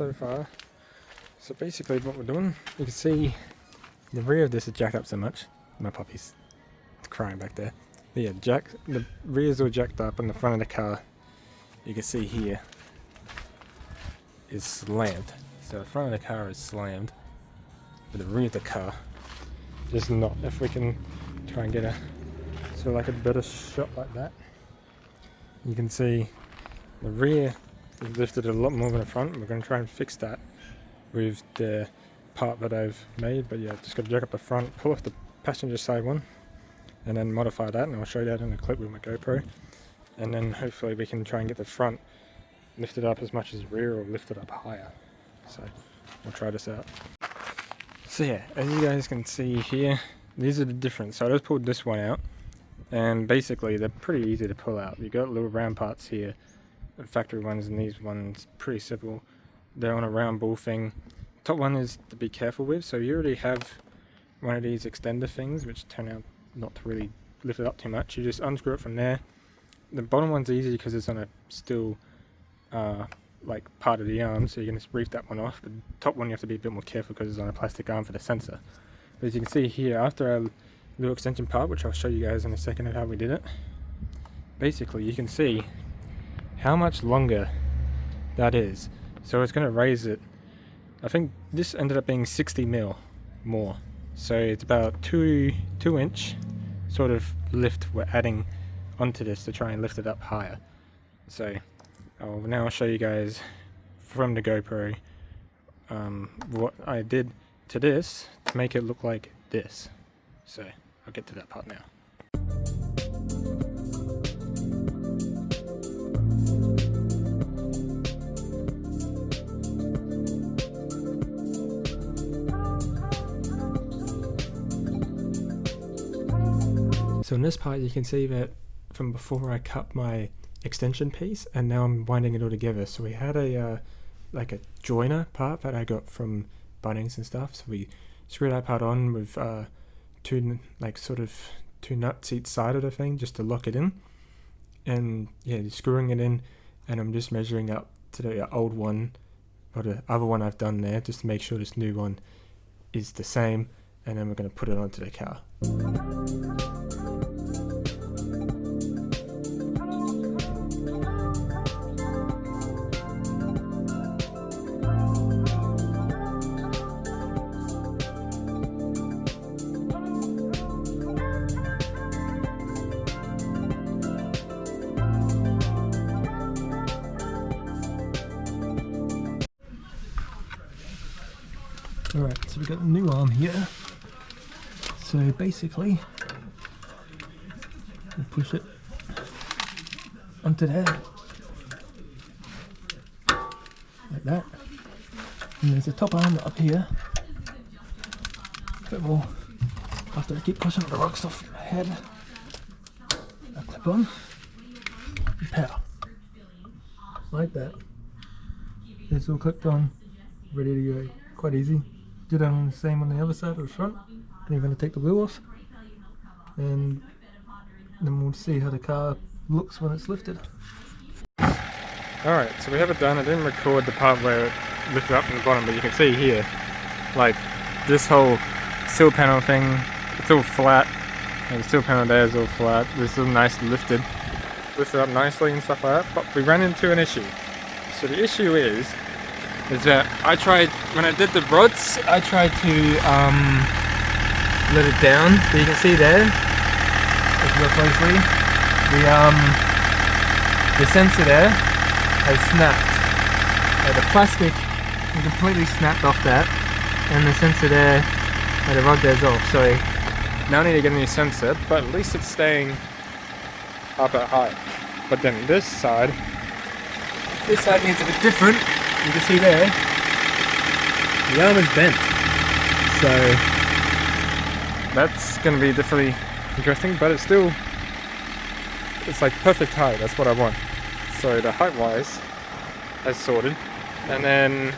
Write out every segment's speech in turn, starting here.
So far. So basically what we're doing, you can see the rear of this is jacked up so much. My puppy's crying back there. But yeah, the rear's all jacked up and the front of the car, you can see here, is slammed. So the front of the car is slammed, but the rear of the car is not. If we can try and get a sort of like a better shot like that, you can see the rear is lifted a lot more than the front. We're going to try and fix that with the part that I've made, but yeah, just got to jack up the front, pull off the passenger side one, and then modify that, and I'll show you that in a clip with my GoPro. And then hopefully we can try and get the front lifted up as much as the rear, or lifted up higher. So we'll try this out. So yeah, as you guys can see here, these are the difference. So I just pulled this one out, and basically they're pretty easy to pull out. You got little round parts here, the factory ones, and these ones pretty simple. They're on a round ball thing. Top one is to be careful with. So you already have one of these extender things, which turn out not to really lift it up too much. You just unscrew it from there. The bottom one's easy because it's on a still like part of the arm, so you can just reef that one off. But the top one you have to be a bit more careful because it's on a plastic arm for the sensor. But as you can see here, after our little extension part, which I'll show you guys in a second of how we did it, basically you can see how much longer that is. So it's going to raise it. I think this ended up being 60 mil more. So it's about 2 inch sort of lift we're adding onto this to try and lift it up higher. So I'll now show you guys from the GoPro what I did to this to make it look like this. So I'll get to that part now. So in this part you can see that from before I cut my extension piece, and now I'm winding it all together. So we had a like a joiner part that I got from Bunnings and stuff, so we screwed that part on with two nuts each side of the thing just to lock it in, and yeah, screwing it in, and I'm just measuring up to the old one or the other one I've done there just to make sure this new one is the same, and then we're going to put it onto the car. Alright, so we've got a new arm here. So basically, we'll push it onto there, like that. And there's a top arm up here. A bit more. After I keep pushing the rocks off my head, I clip on and pow. Like that. It's all clipped on, ready to go. Quite easy. Do that on the same on the other side of the front. Then you're going to take the wheel off, and then we'll see how the car looks when it's lifted. Alright, so we have it done. I didn't record the part where it lifted up from the bottom, but you can see here, like this whole sill panel thing, it's all flat, and the sill panel there is all flat. This is all nice lifted up nicely and stuff like that, but we ran into an issue. So the issue is that I tried, when I did the rods, I tried to let it down, but you can see there, if you look closely, the sensor there has snapped. The plastic completely snapped off that, and the sensor there, the rod there's off. So now I need to get a new sensor, but at least it's staying up at height. But then this side needs a bit different. You can see there, the arm is bent, so that's going to be definitely interesting, but it's like perfect height, that's what I want. So the height wise has sorted, and then,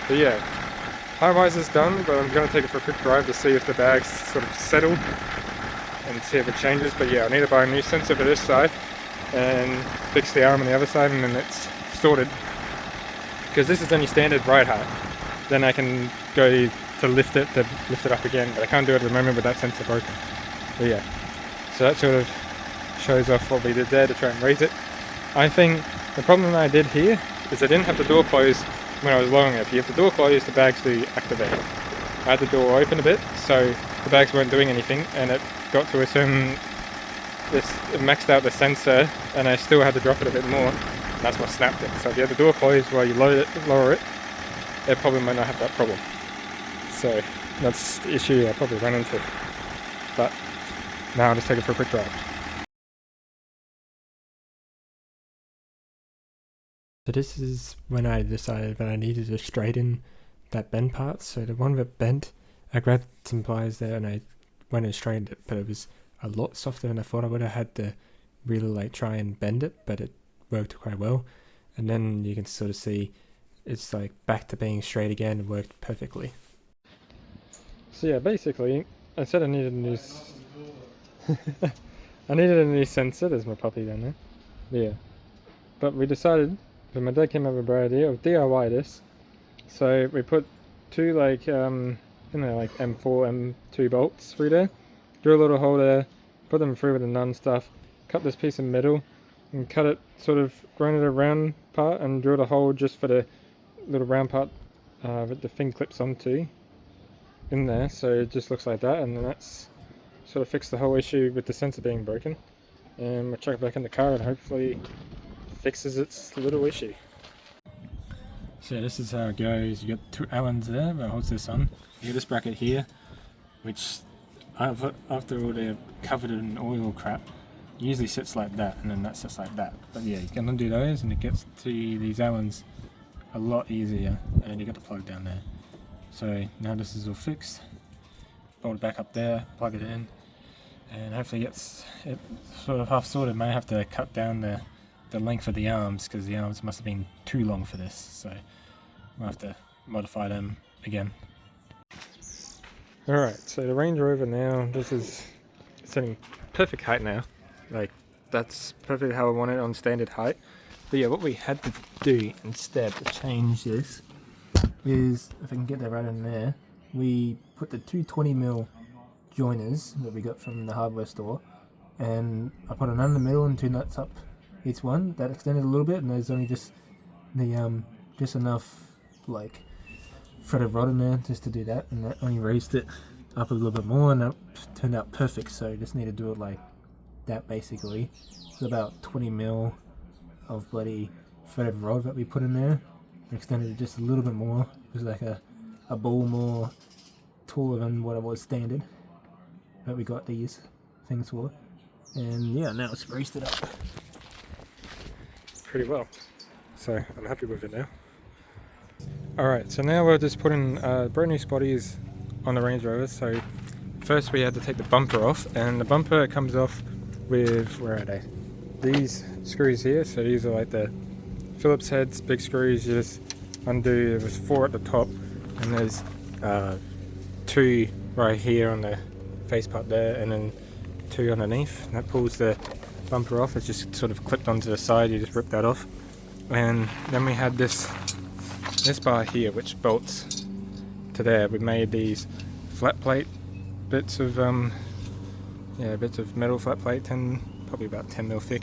but yeah, height wise is done, but I'm going to take it for a quick drive to see if the bag's sort of settled, and see if it changes. But yeah, I need to buy a new sensor for this side, and fix the arm on the other side, and then it's sorted. because this is only standard ride height. Then I can go to lift it up again, but I can't do it at the moment with that sensor broken. But yeah, so that sort of shows off what we did there to try and raise it. I think the problem that I did here is I didn't have the door closed when I was lowering it. If you have the door closed, the bags do activate. I had the door open a bit, so the bags weren't doing anything, and it got to a certain, it maxed out the sensor, and I still had to drop it a bit more, and that's what snapped it. So if you have the door closed while you lower it, it probably might not have that problem. So that's the issue I probably ran into. But now I'll just take it for a quick drive. So this is when I decided that I needed to straighten that bend part. So the one that bent, I grabbed some pliers there and I went and straightened it, but it was a lot softer than I thought I would have had to really like try and bend it, but it worked quite well. And then you can sort of see it's like back to being straight again and worked perfectly. So yeah, basically I said I needed a new I needed a new sensor. There's my puppy down there. Yeah, but we decided, when my dad came up with a bright idea of DIY this. So we put two like like M4, M2 bolts through there, drill a little hole there, put them through with the nun stuff, cut this piece of metal and cut it, sort of ground it a round part and drilled a hole just for the little round part that the thing clips onto in there, so it just looks like that, and then that's sort of fixed the whole issue with the sensor being broken. And we'll chuck it back in the car and hopefully fixes its little issue. So this is how it goes. You got two Allens there that holds this on. You got this bracket here, which after all they're covered in oil crap, usually sits like that, and then that sits like that. But yeah, you can undo those and it gets to these Allens a lot easier, and then you got the plug down there. So now this is all fixed. Bolt it back up there, plug it in, and hopefully gets it sort of half sorted. May have to cut down the length of the arms, because the arms must have been too long for this, so we'll have to modify them again. Alright, so the Range Rover now, this is setting perfect height now. Like, that's perfectly how I want it on standard height. But yeah, what we had to do instead to change this is, if I can get that right in there, we put the 220mm joiners that we got from the hardware store, and I put a nut in the middle and two nuts up each one. That extended a little bit, and there's only just the just enough like threaded rod in there just to do that, and that only raised it up a little bit more, and that turned out perfect. So just need to do it like that basically. It's about 20mm of bloody threaded rod that we put in there. Extended it just a little bit more. It was like a ball more taller than what it was standard that we got these things for. And yeah, now it's raised it up pretty well, so I'm happy with it now. Alright, so now we're just putting brand new spotties on the Range Rover. So first we had to take the bumper off, and the bumper comes off with, where are they? These screws here. So these are like the Phillips heads, big screws. You just undo, there's 4 at the top, and there's 2 right here on the face part there, and then 2 underneath. And that pulls the bumper off. It's just sort of clipped onto the side. You just rip that off. And then we had this bar here which bolts to there. We made these flat plate bits of bits of metal flat plate, probably about 10mm thick.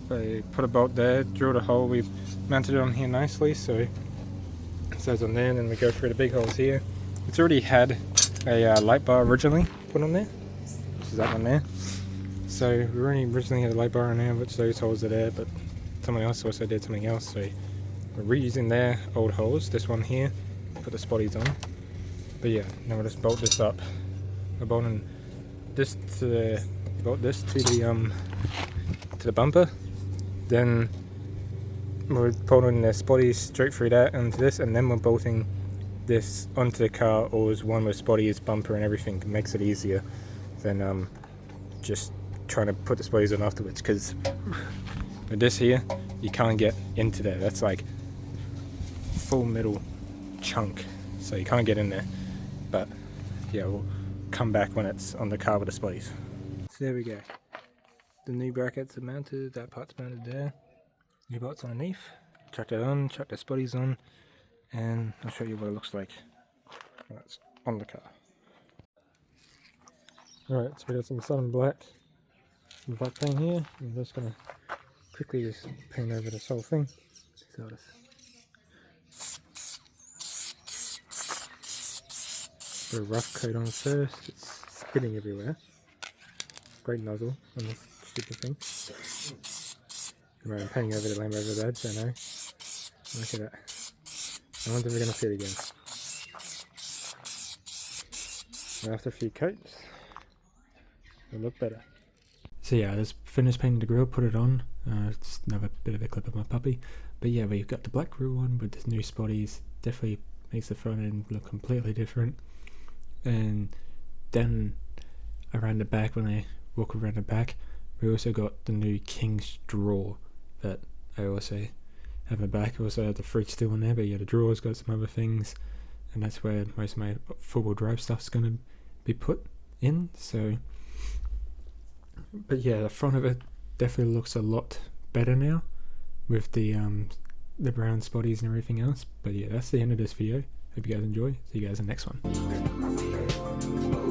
We put a bolt there, drilled a hole, we mounted it on here nicely, so it says on there, and then we go through the big holes here. It's already had a light bar originally put on there, which is that one there. So we originally had a light bar on there, which those holes are there, but someone else also did something else, so we're reusing their old holes, this one here, put the spotties on. But yeah, now we'll just bolt this up. We're bolting this to the bumper. Then we're bolting the spotties straight through that into this, and then we're bolting this onto the car all as one with spotties, bumper and everything. It makes it easier than just trying to put the spotties on afterwards, because with this here you can't get into there. That's like full metal chunk, so you can't get in there. But yeah, we'll come back when it's on the car with the spotties. So there we go. The new brackets are mounted, that part's mounted there. New bolts underneath. chuck that on, chuck the spotties on, and I'll show you what it looks like when it's on the car. Alright, so we got some Southern black paint here. I'm just gonna quickly just paint over this whole thing. So put a rough coat on first. It's spitting everywhere. Great nozzle on this stupid thing. Right, I'm painting over the Land Rover badge, I know. Look at that. I wonder if we're going to see it again. After a few coats, it'll look better. So yeah, I just finished painting the grille, put it on. Just another bit of a clip of my puppy. But yeah, we've got the black grille on with the new spotties. Definitely makes the front end look completely different. And then around the back, when I walk around the back, we also got the new King's drawer that I also have in the back. I also have the fridge still in there, but yeah, the drawer's got some other things, and that's where most of my four-wheel drive stuff's going to be put in. So, but yeah, the front of it definitely looks a lot better now with the brown spotties and everything else. But yeah, that's the end of this video. Hope you guys enjoy. See you guys in the next one.